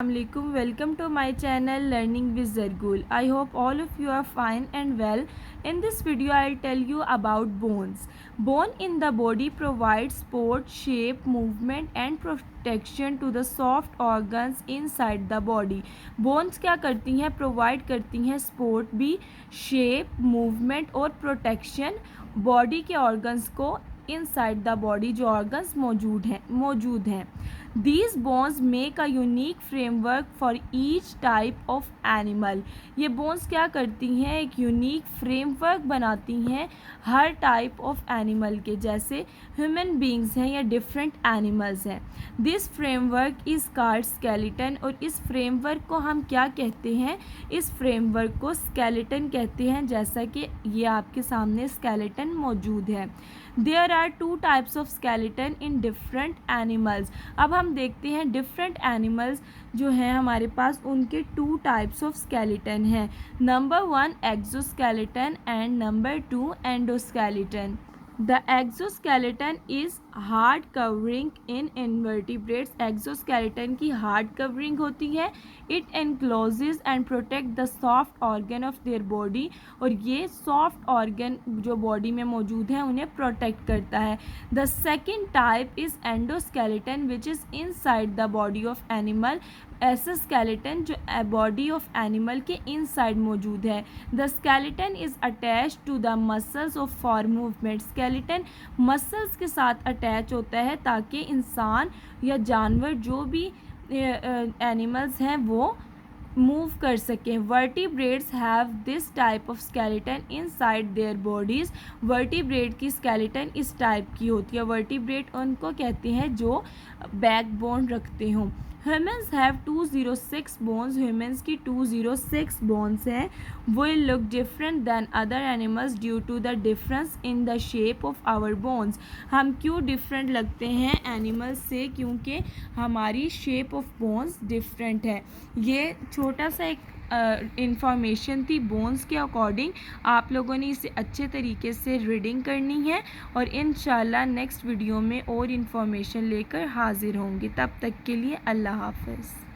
Assalamualaikum. Welcome to my channel Learning with Zargul. I hope all of you are fine and well. In this video I'll tell you about bones. Bone in the body provides support, shape, movement and protection to the soft organs inside the body. Bones क्या करती हैं? Provide करती हैं support भी, shape, movement और protection body के organs को inside the body जो ऑर्गन्स मौजूद हैं. These bones make a unique framework for each type of animal. ये bones क्या करती हैं? एक यूनिक फ्रेमवर्क बनाती हैं हर टाइप ऑफ एनिमल के, जैसे ह्यूमन बींग्स हैं या डिफरेंट एनिमल्स हैं. This framework is called skeleton. और इस फ्रेमवर्क को हम क्या कहते हैं? इस फ्रेमवर्क को स्केलेटन कहते हैं, जैसा कि ये आपके सामने स्केलेटन मौजूद है. There are two types of skeleton in different animals. अब हम देखते हैं डिफरेंट एनिमल्स जो हैं हमारे पास, उनके टू टाइप्स ऑफ स्केलेटन हैं. Number 1 exoskeleton and number 2 endoskeleton. The exoskeleton is hard covering in invertebrates. Exoskeleton की hard covering होती है. It encloses and protect the soft organ of their body. और ये soft organ जो body में मौजूद है उन्हें protect करता है. The second type is endoskeleton which is inside the body of animal. ऐसा स्केलेटन जो बॉडी ऑफ एनिमल के इनसाइड मौजूद है. The skeleton is attach to the muscles of for movement. Skeleton muscles के साथ अटैच होता है ताकि इंसान या जानवर जो भी एनिमल्स हैं वो मूव कर सकें. Vertebrates have this type of skeleton inside their bodies. Vertebrate की स्केलेटन इस टाइप की होती है. वर्टिब्रेट उनको कहते हैं जो बैकबोन रखते हों. Humans have 206 bones. ह्यूमन्स की 206 बोन्स हैं. Will look different than other animals due to the difference in the shape of our bones. हम क्यों डिफरेंट लगते हैं एनिमल्स से? क्योंकि हमारी शेप ऑफ बोन्स डिफरेंट है. ये छोटा सा एक इंफॉर्मेशन थी बोन्स के अकॉर्डिंग. आप लोगों ने इसे अच्छे तरीके से रीडिंग करनी है और इंशाल्लाह नेक्स्ट वीडियो में और इन्फॉर्मेशन लेकर हाजिर होंगे. तब तक के लिए अल्लाह हाफ़िज़.